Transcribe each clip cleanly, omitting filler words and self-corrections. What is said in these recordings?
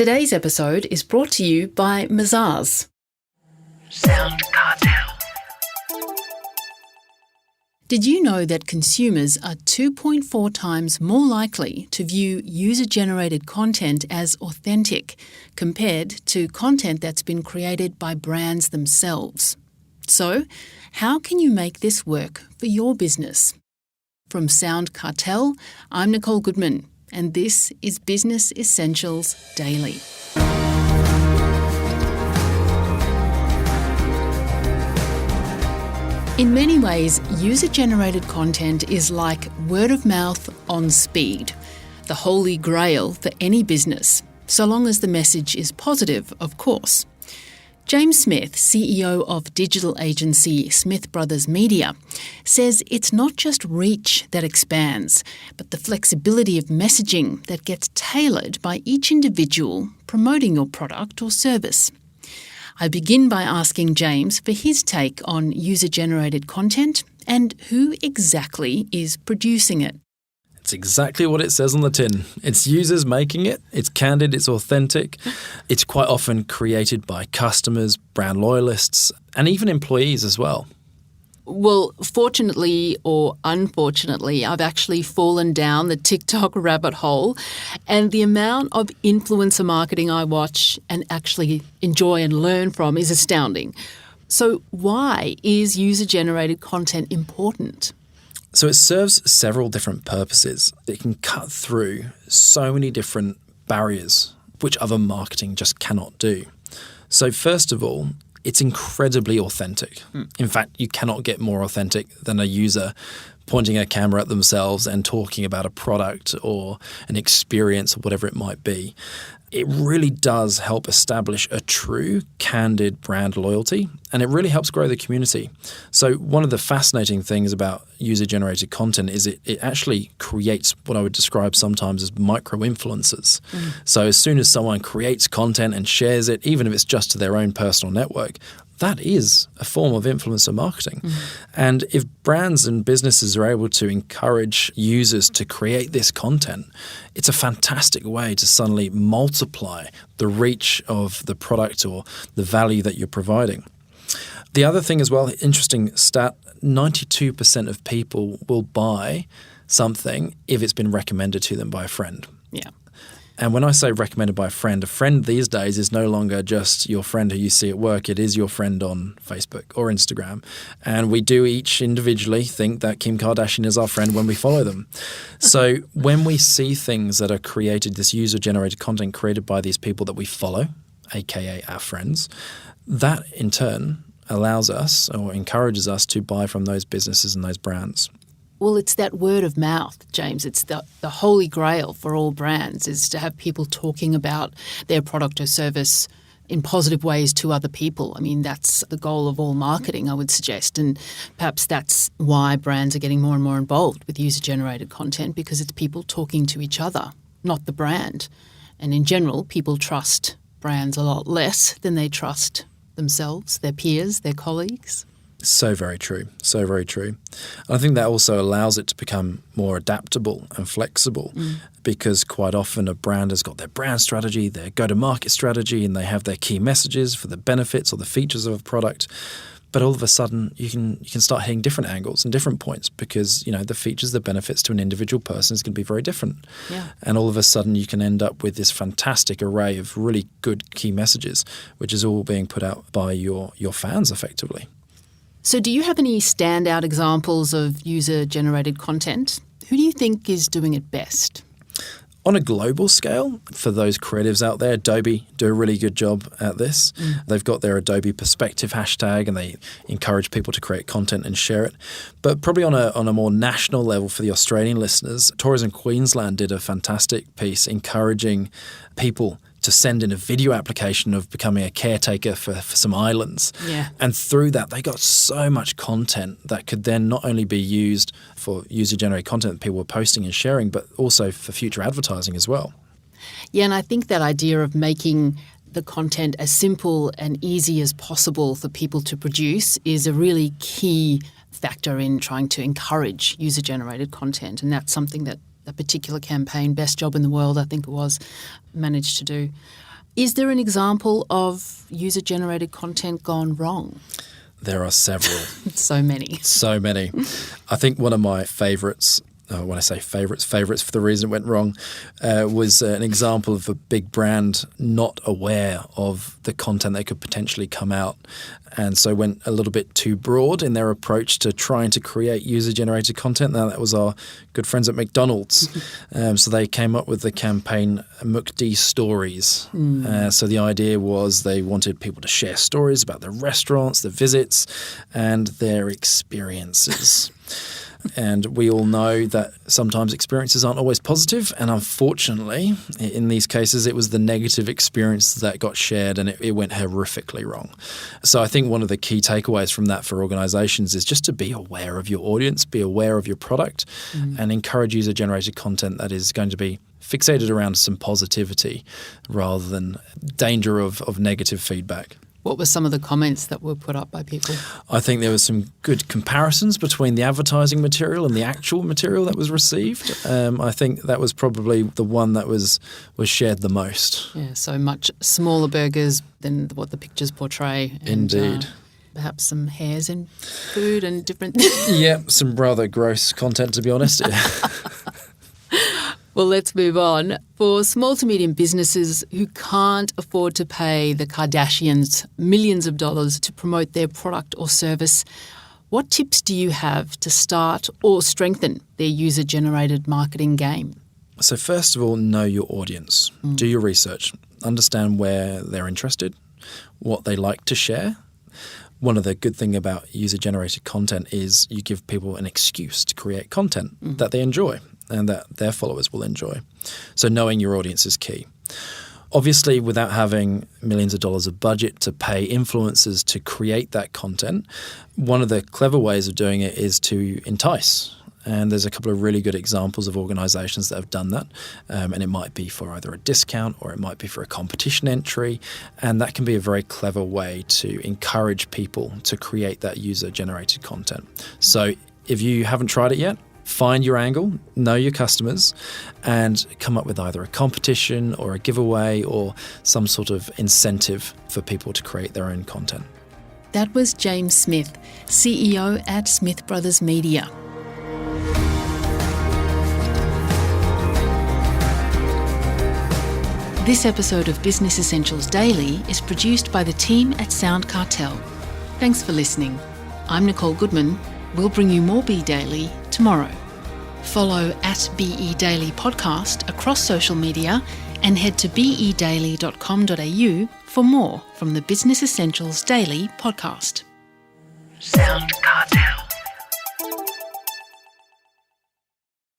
Today's episode is brought to you by Mazars. SoundCartel. Did you know that consumers are 2.4 times more likely to view user-generated content as authentic compared to content that's been created by brands themselves? So, how can you make this work for your business? From SoundCartel, I'm Nicole Goodman, and this is Business Essentials Daily. In many ways, user-generated content is like word of mouth on speed, the holy grail for any business, so long as the message is positive, of course. James Smith, CEO of digital agency Smith Brothers Media, says it's not just reach that expands, but the flexibility of messaging that gets tailored by each individual promoting your product or service. I begin by asking James for his take on user-generated content and who exactly is producing it. It's exactly what it says on the tin. It's users making it, it's candid, it's authentic. It's quite often created by customers, brand loyalists, and even employees as well. Well, fortunately or unfortunately, I've actually fallen down the TikTok rabbit hole, and the amount of influencer marketing I watch and actually enjoy and learn from is astounding. So why is user-generated content important? So it serves several different purposes. It can cut through so many different barriers which other marketing just cannot do. So first of all, it's incredibly authentic. In fact, you cannot get more authentic than a user pointing a camera at themselves and talking about a product or an experience or whatever it might be. It really does help establish a true, candid brand loyalty, and it really helps grow the community. So one of the fascinating things about user-generated content is it actually creates what I would describe sometimes as micro-influencers. So as soon as someone creates content and shares it, even if it's just to their own personal network, that is a form of influencer marketing. And if brands and businesses are able to encourage users to create this content, it's a fantastic way to suddenly multiply the reach of the product or the value that you're providing. The other thing as well, interesting stat, 92% of people will buy something if it's been recommended to them by a friend. Yeah. And when I say recommended by a friend these days is no longer just your friend who you see at work. It is your friend on Facebook or Instagram. And we do each individually think that Kim Kardashian is our friend when we follow them. So when we see things that are created, this user-generated content created by these people that we follow, aka our friends, that in turn allows us or encourages us to buy from those businesses and those brands. Well, it's that word of mouth, James. It's the holy grail for all brands is to have people talking about their product or service in positive ways to other people. I mean, that's the goal of all marketing, I would suggest. And perhaps that's why brands are getting more and more involved with user-generated content, because it's people talking to each other, not the brand. And in general, people trust brands a lot less than they trust themselves, their peers, their colleagues. So very true. So very true. And I think that also allows it to become more adaptable and flexible because quite often a brand has got their brand strategy, their go-to-market strategy, and they have their key messages for the benefits or the features of a product. But all of a sudden, you can start hitting different angles and different points because, you know, the features, the benefits to an individual person is going to be very different. Yeah. And all of a sudden, you can end up with this fantastic array of really good key messages, which is all being put out by your fans effectively. So do you have any standout examples of user-generated content? Who do you think is doing it best? On a global scale, for those creatives out there, Adobe do a really good job at this. They've got their Adobe Perspective hashtag and they encourage people to create content and share it. But probably on a more national level for the Australian listeners, Tourism Queensland did a fantastic piece encouraging people to send in a video application of becoming a caretaker for some islands. Yeah. And through that, they got so much content that could then not only be used for user-generated content that people were posting and sharing, but also for future advertising as well. Yeah, and I think that idea of making the content as simple and easy as possible for people to produce is a really key factor in trying to encourage user-generated content. And that's something that a particular campaign, Best Job in the World, I think it was, managed to do. Is there an example of user-generated content gone wrong? There are several. So many. So many. I think one of my favourites, when I say favourites for the reason it went wrong, was an example of a big brand not aware of the content that could potentially come out, and so went a little bit too broad in their approach to trying to create user-generated content. Now, that was our good friends at McDonald's. So they came up with the campaign McD Stories. So the idea was they wanted people to share stories about their restaurants, their visits, and their experiences. And we all know that sometimes experiences aren't always positive, and unfortunately, in these cases, it was the negative experience that got shared, and it went horrifically wrong. So I think one of the key takeaways from that for organisations is just to be aware of your audience, be aware of your product, and encourage user-generated content that is going to be fixated around some positivity rather than danger of negative feedback. What were some of the comments that were put up by people? I think there were some good comparisons between the advertising material and the actual material that was received. I think that was probably the one that was shared the most. Yeah, so much smaller burgers than what the pictures portray. And, indeed. Perhaps some hairs in food and different... Yeah, some rather gross content, to be honest. Well, let's move on. For small to medium businesses who can't afford to pay the Kardashians millions of dollars to promote their product or service, what tips do you have to start or strengthen their user-generated marketing game? So first of all, know your audience. Do your research. Understand where they're interested, what they like to share. One of the good things about user-generated content is you give people an excuse to create content that they enjoy and that their followers will enjoy. So knowing your audience is key. Obviously, without having millions of dollars of budget to pay influencers to create that content, one of the clever ways of doing it is to entice. And there's a couple of really good examples of organisations that have done that. And it might be for either a discount or it might be for a competition entry. And that can be a very clever way to encourage people to create that user-generated content. So if you haven't tried it yet, find your angle, know your customers, and come up with either a competition or a giveaway or some sort of incentive for people to create their own content. That was James Smith, CEO at Smith Brothers Media. This episode of Business Essentials Daily is produced by the team at SoundCartel. Thanks for listening. I'm Nicole Goodman. We'll bring you more Be Daily tomorrow. Follow at BE Daily Podcast across social media and head to bedaily.com.au for more from the Business Essentials Daily podcast. SoundCartel.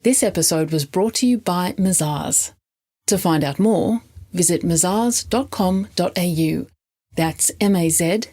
This episode was brought to you by Mazars. To find out more, visit mazars.com.au. That's mazars.com.au.